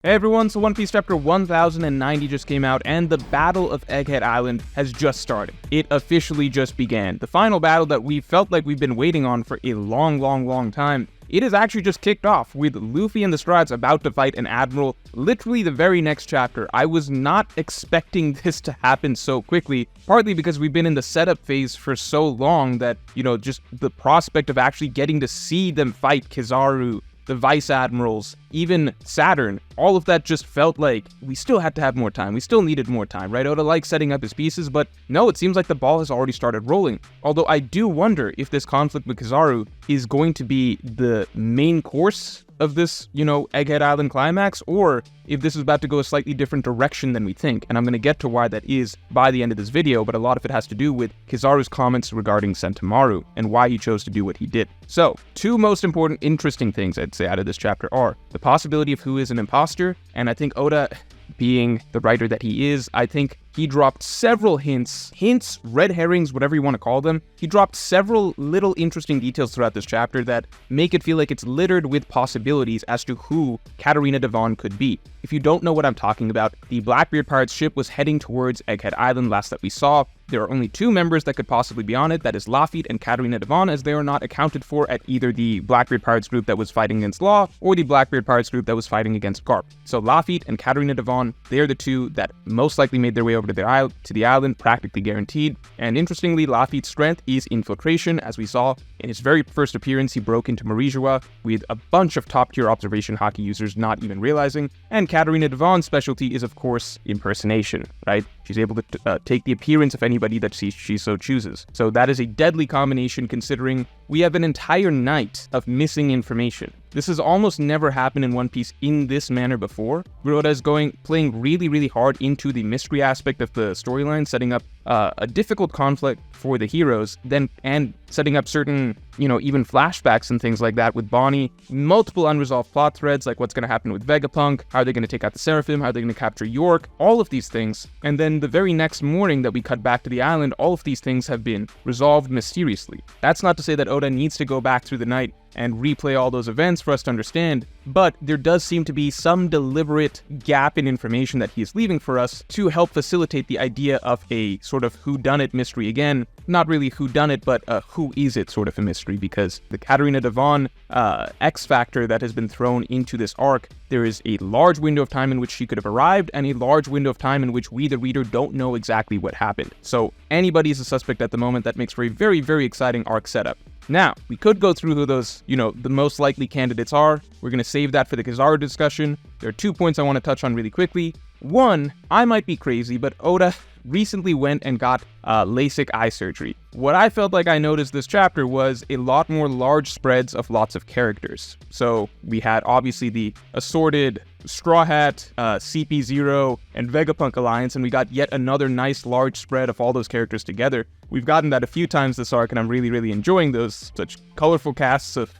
Hey everyone, so One Piece chapter 1090 just came out, and the Battle of Egghead Island has just started. It officially just began. The final battle that we felt like we've been waiting on for a long time. It has actually just kicked off, with Luffy and the Straws about to fight an admiral literally the very next chapter. I was not expecting this to happen so quickly, partly because we've been in the setup phase for so long that, just the prospect of actually getting to see them fight Kizaru, the Vice Admirals, even Saturn, all of that just felt like we still had to have more time. We still needed more time, right? Oda likes setting up his pieces, but no, it seems like the ball has already started rolling. Although I do wonder if this conflict with Kizaru is going to be the main course of this, Egghead Island climax, or if this is about to go a slightly different direction than we think. And I'm going to get to why that is by the end of this video, but a lot of it has to do with Kizaru's comments regarding Sentomaru and why he chose to do what he did. So, two most important, interesting things I'd say out of this chapter are the possibility of who is an imposter, and I think Oda, being the writer that he is, I think he dropped several hints, red herrings, whatever you want to call them. He dropped several little interesting details throughout this chapter that make it feel like it's littered with possibilities as to who Katarina Devon could be. If you don't know what I'm talking about, the Blackbeard Pirates ship was heading towards Egghead Island last that we saw. There are only two members that could possibly be on it, that is Lafitte and Katarina Devon, as they are not accounted for at either the Blackbeard Pirates group that was fighting against Law or the Blackbeard Pirates group that was fighting against Garp. So Lafitte and Katarina Devon, they're the two that most likely made their way over to the island, practically guaranteed. And interestingly, Lafitte's strength is infiltration. As we saw in his very first appearance, he broke into Marijoa with a bunch of top-tier observation hockey users not even realizing. And Katarina Devon's specialty is, of course, impersonation, right? She's able to take the appearance of anybody that she so chooses. So that is a deadly combination, considering we have an entire night of missing information. This has almost never happened in One Piece in this manner before. Oda is playing really hard into the mystery aspect of the storyline, setting up a difficult conflict for the heroes, and setting up certain, even flashbacks and things like that with Bonnie, multiple unresolved plot threads, like what's going to happen with Vegapunk, how are they going to take out the Seraphim, how are they going to capture York, all of these things. And then the very next morning that we cut back to the island, all of these things have been resolved mysteriously. That's not to say that Oda needs to go back through the night and replay all those events for us to understand, but there does seem to be some deliberate gap in information that he is leaving for us to help facilitate the idea of a sort of whodunit mystery again. Not really whodunit, but who is it sort of a mystery, because the Katarina Devon X factor that has been thrown into this arc, there is a large window of time in which she could have arrived, and a large window of time in which we, the reader, don't know exactly what happened. So anybody is a suspect at the moment. That makes for a very exciting arc setup. Now, we could go through who those, the most likely candidates are. We're going to save that for the Kizaru discussion. There are 2 points I want to touch on really quickly. One, I might be crazy, but Oda recently went and got LASIK eye surgery. What I felt like I noticed this chapter was a lot more large spreads of lots of characters. So we had obviously the assorted Straw Hat, CP0, and Vegapunk alliance, and we got yet another nice large spread of all those characters together. We've gotten that a few times this arc, and I'm really enjoying those. Such colorful casts of,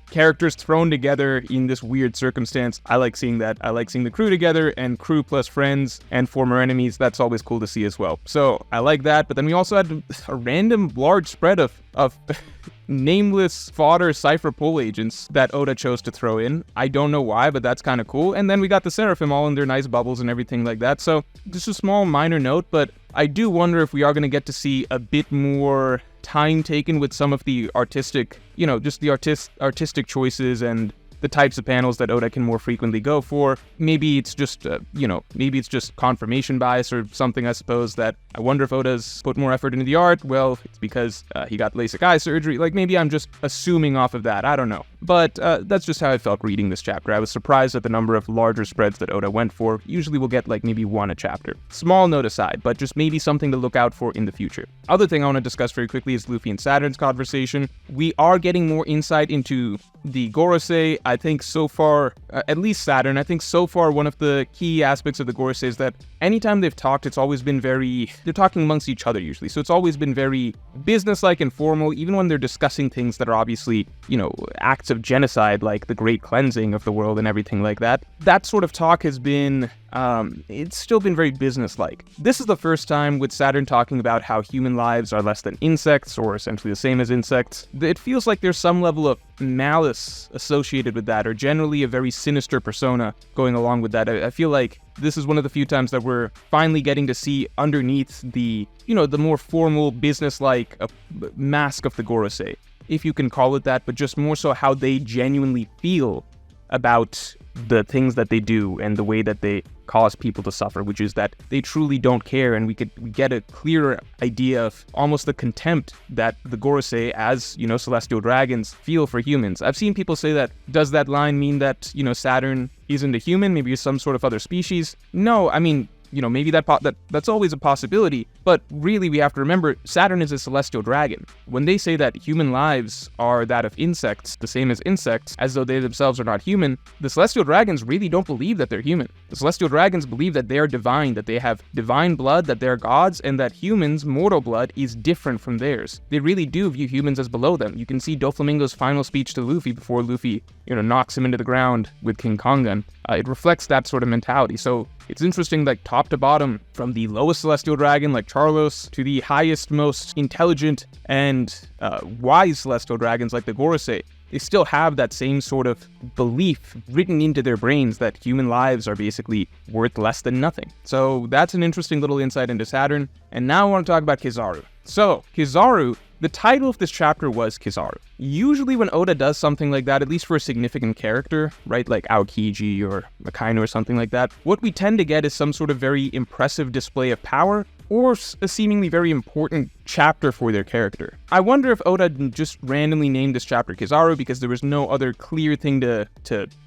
characters thrown together in this weird circumstance. I like seeing that. I like seeing the crew together, and crew plus friends and former enemies. That's always cool to see as well. So I like that, but then we also had a random large spread of nameless fodder Cypher Pull agents that Oda chose to throw in. I don't know why, but that's kind of cool. And then we got the Seraphim all in their nice bubbles and everything like that. So just a small minor note, but I do wonder if we are going to get to see a bit more time taken with some of the artistic, just the artistic choices and the types of panels that Oda can more frequently go for. Maybe it's just, maybe it's just confirmation bias or something, I suppose, that I wonder if Oda's put more effort into the art. Well, it's because he got LASIK eye surgery. Like, maybe I'm just assuming off of that. I don't know. But that's just how I felt reading this chapter. I was surprised at the number of larger spreads that Oda went for. Usually we'll get like maybe one a chapter. Small note aside, but just maybe something to look out for in the future. Other thing I want to discuss very quickly is Luffy and Saturn's conversation. We are getting more insight into the Gorosei. I think so far, at least Saturn, I think so far one of the key aspects of the Gorosei is that anytime they've talked, it's always been they're talking amongst each other usually. So it's always been very businesslike and formal, even when they're discussing things that are obviously, acts of of genocide, like the Great Cleansing of the world and everything like that. That sort of talk has been, it's still been very businesslike. This is the first time with Saturn talking about how human lives are less than insects, or essentially the same as insects. It feels like there's some level of malice associated with that, or generally a very sinister persona going along with that. I feel like this is one of the few times that we're finally getting to see underneath the, the more formal, business-like mask of the Gorosei, if you can call it that, but just more so how they genuinely feel about the things that they do and the way that they cause people to suffer, which is that they truly don't care, and we get a clearer idea of almost the contempt that the Gorosei, as, celestial dragons, feel for humans. I've seen people say that, does that line mean that, Saturn isn't a human, maybe some sort of other species? No, I mean, maybe that's always a possibility, but really we have to remember Saturn is a celestial dragon. When they say that human lives are that of insects, the same as insects, as though they themselves are not human, the celestial dragons really don't believe that they're human. The celestial dragons believe that they are divine, that they have divine blood, that they're gods, and that humans' mortal blood is different from theirs. They really do view humans as below them. You can see Doflamingo's final speech to Luffy before Luffy, knocks him into the ground with King Kongan. It reflects that sort of mentality. So it's interesting, like top to bottom, from the lowest celestial dragon like Charlos to the highest, most intelligent and wise celestial dragons like the Gorosei, they still have that same sort of belief written into their brains that human lives are basically worth less than nothing. So that's an interesting little insight into Saturn. And now I want to talk about Kizaru. So Kizaru, the title of this chapter was Kizaru. Usually when Oda does something like that, at least for a significant character, right, like Aokiji or Akainu or something like that, what we tend to get is some sort of very impressive display of power, or a seemingly very important chapter for their character. I wonder if Oda just randomly named this chapter Kizaru because there was no other clear thing to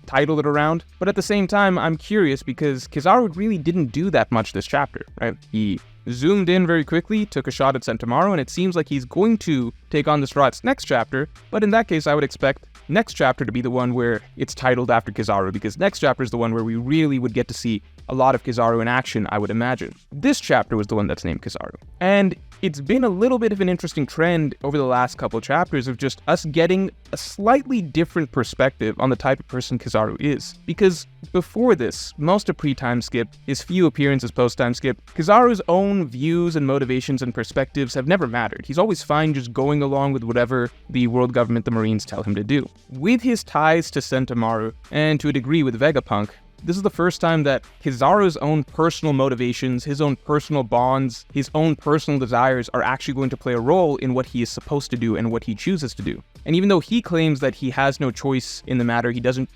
title it around. But at the same time, I'm curious because Kizaru really didn't do that much this chapter, right? He zoomed in very quickly, took a shot at Sentomaru, and it seems like he's going to take on the Straws next chapter, but in that case I would expect next chapter to be the one where it's titled after Kizaru, because next chapter is the one where we really would get to see a lot of Kizaru in action, I would imagine. This chapter was the one that's named Kizaru. And it's been a little bit of an interesting trend over the last couple chapters of just us getting a slightly different perspective on the type of person Kizaru is. Because before this, most of pre-time skip, his few appearances post-time skip, Kizaru's own views and motivations and perspectives have never mattered. He's always fine just going along with whatever the world government, the Marines, tell him to do. With his ties to Sentomaru, and to a degree with Vegapunk, this is the first time that Kizaru's own personal motivations, his own personal bonds, his own personal desires are actually going to play a role in what he is supposed to do and what he chooses to do. And even though he claims that he has no choice in the matter, he doesn't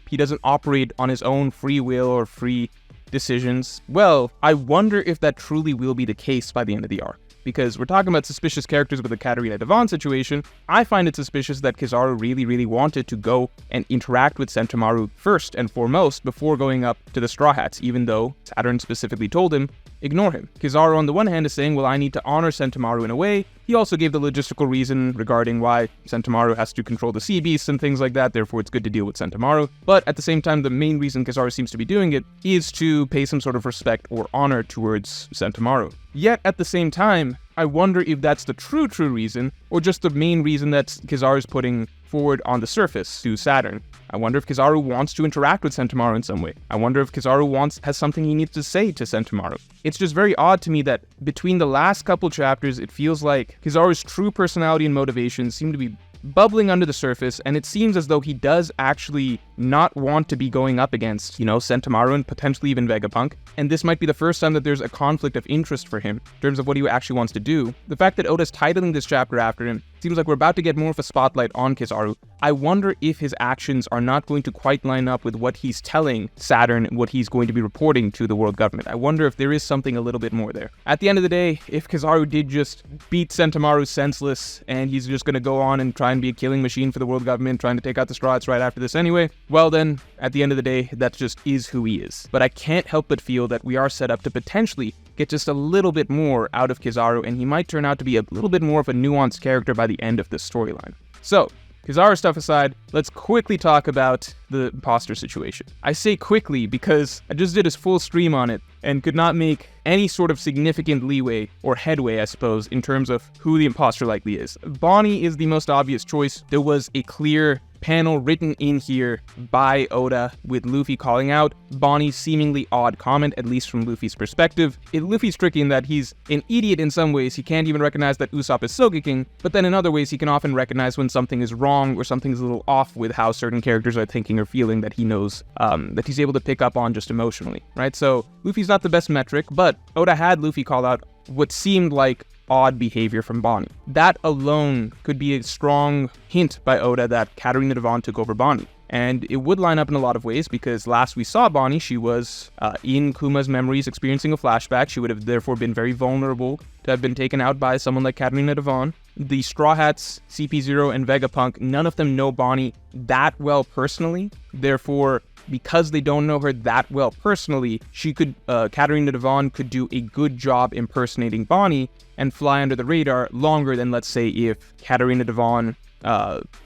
operate on his own free will or free decisions, well, I wonder if that truly will be the case by the end of the arc. Because we're talking about suspicious characters with the Katarina Devon situation, I find it suspicious that Kizaru really wanted to go and interact with Sentomaru first and foremost before going up to the Straw Hats, even though Saturn specifically told him, ignore him. Kizaru on the one hand is saying, well, I need to honor Sentomaru in a way. He also gave the logistical reason regarding why Sentomaru has to control the sea beasts and things like that, therefore it's good to deal with Sentomaru. But at the same time, the main reason Kizaru seems to be doing it is to pay some sort of respect or honor towards Sentomaru. Yet at the same time, I wonder if that's the true reason, or just the main reason that Kizaru's putting forward on the surface to Saturn. I wonder if Kizaru wants to interact with Sentomaru in some way. I wonder if Kizaru has something he needs to say to Sentomaru. It's just very odd to me that between the last couple chapters, it feels like Kizaru's true personality and motivations seem to be bubbling under the surface, and it seems as though he does actually not want to be going up against, Sentomaru and potentially even Vegapunk. And this might be the first time that there's a conflict of interest for him in terms of what he actually wants to do. The fact that Oda's titling this chapter after him seems like we're about to get more of a spotlight on Kizaru. I wonder if his actions are not going to quite line up with what he's telling Saturn and what he's going to be reporting to the world government. I wonder if there is something a little bit more there. At the end of the day, if Kizaru did just beat Sentomaru senseless and he's just going to go on and try and be a killing machine for the world government, trying to take out the Straw Hats right after this anyway, well then, at the end of the day, that just is who he is. But I can't help but feel that we are set up to potentially get just a little bit more out of Kizaru, and he might turn out to be a little bit more of a nuanced character by the end of this storyline. So, Kizaru stuff aside, let's quickly talk about the imposter situation. I say quickly because I just did a full stream on it and could not make any sort of significant leeway or headway, I suppose, in terms of who the imposter likely is. Bonnie is the most obvious choice. There was a clear panel written in here by Oda with Luffy calling out Bonnie's seemingly odd comment, at least from Luffy's perspective. Luffy's tricky in that he's an idiot in some ways. He can't even recognize that Usopp is Sogeking, but then in other ways he can often recognize when something is wrong or something's a little off with how certain characters are thinking or feeling that he knows, that he's able to pick up on just emotionally, right? So Luffy's not the best metric, but Oda had Luffy call out what seemed like odd behavior from Bonnie. That alone could be a strong hint by Oda that Katarina Devon took over Bonnie. And it would line up in a lot of ways because last we saw Bonnie, she was in Kuma's memories experiencing a flashback. She would have therefore been very vulnerable to have been taken out by someone like Katarina Devon. The Straw Hats, CP0, and Vegapunk, none of them know Bonnie that well personally. Therefore, because they don't know her that well personally, Katarina Devon could do a good job impersonating Bonnie and fly under the radar longer than, let's say, if Katarina Devon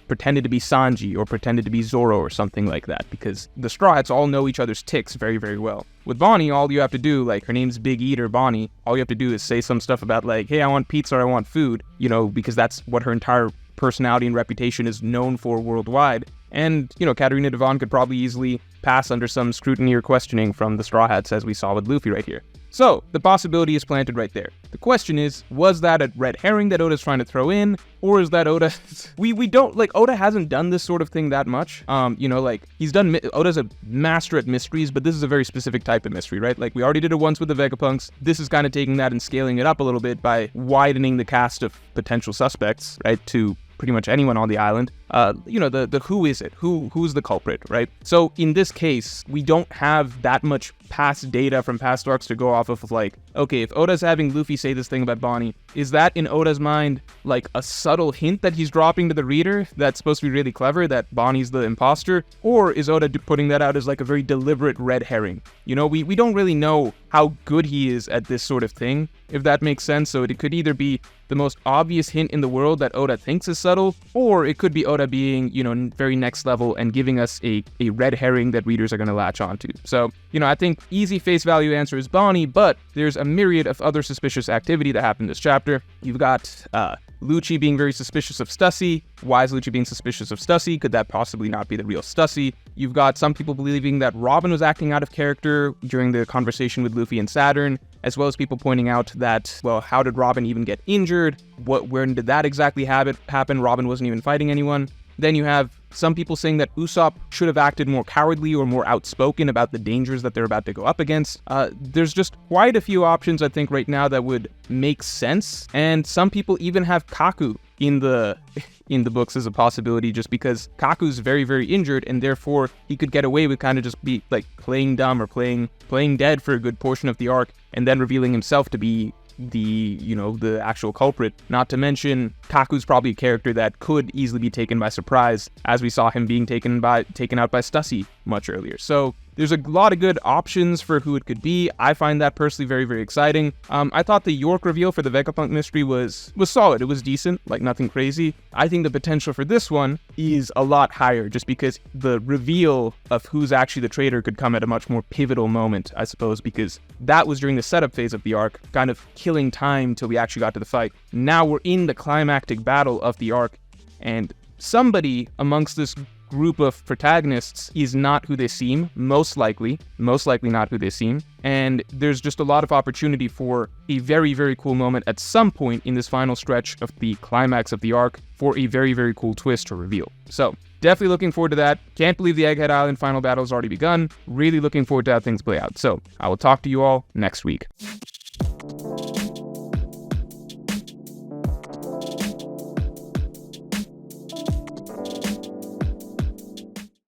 pretended to be Sanji or pretended to be Zoro or something like that, because the Straw Hats all know each other's tics very, very well. With Bonnie, all you have to do, like, her name's Big Eater Bonnie, all you have to do is say some stuff about, like, hey, I want pizza or I want food, because that's what her entire personality and reputation is known for worldwide. And, Katarina Devon could probably easily pass under some scrutiny or questioning from the Straw Hats, as we saw with Luffy right here. So, the possibility is planted right there. The question is, was that a red herring that Oda's trying to throw in? Or is that Oda... Oda hasn't done this sort of thing that much. Oda's a master at mysteries, but this is a very specific type of mystery, right? Like, we already did it once with the Vegapunks. This is kind of taking that and scaling it up a little bit by widening the cast of potential suspects, right, to pretty much anyone on the island. The who is it? Who's the culprit, right? So in this case, we don't have that much past data from past arcs to go off of, like, okay, if Oda's having Luffy say this thing about Bonnie, is that in Oda's mind like a subtle hint that he's dropping to the reader that's supposed to be really clever, that Bonnie's the imposter? Or is Oda putting that out as like a very deliberate red herring? We don't really know how good he is at this sort of thing, if that makes sense. So it could either be the most obvious hint in the world that Oda thinks is subtle, or it could be Oda being, very next level and giving us a red herring that readers are going to latch onto. So, I think easy face value answer is Bonnie, but there's a myriad of other suspicious activity that happened this chapter. You've got Lucci being very suspicious of Stussy. Why is Lucci being suspicious of Stussy? Could that possibly not be the real Stussy? You've got some people believing that Robin was acting out of character during the conversation with Luffy and Saturn, as well as people pointing out that, well, how did Robin even get injured? Where did that exactly happen? Robin wasn't even fighting anyone. Then you have some people saying that Usopp should have acted more cowardly or more outspoken about the dangers that they're about to go up against. There's just quite a few options, I think, right now that would make sense. And some people even have Kaku in the books as a possibility, just because Kaku's very, very injured, and therefore he could get away with kind of just be like playing dumb or playing dead for a good portion of the arc, and then revealing himself to be the actual culprit. Not to mention, Kaku's probably a character that could easily be taken by surprise, as we saw him being taken out by Stussy much earlier. So there's a lot of good options for who it could be. I find that personally very, very exciting. I thought the York reveal for the Vegapunk mystery was solid. It was decent, like nothing crazy. I think the potential for this one is a lot higher, just because the reveal of who's actually the traitor could come at a much more pivotal moment, I suppose, because that was during the setup phase of the arc, kind of killing time till we actually got to the fight. Now we're in the climactic battle of the arc, and somebody amongst this group of protagonists is not who they seem, most likely not who they seem, and there's just a lot of opportunity for a very, very cool moment at some point in this final stretch of the climax of the arc for a very, very cool twist or reveal. So definitely looking forward to that. Can't believe the Egghead Island final battle has already begun. Really looking forward to how things play out. So I will talk to you all next week.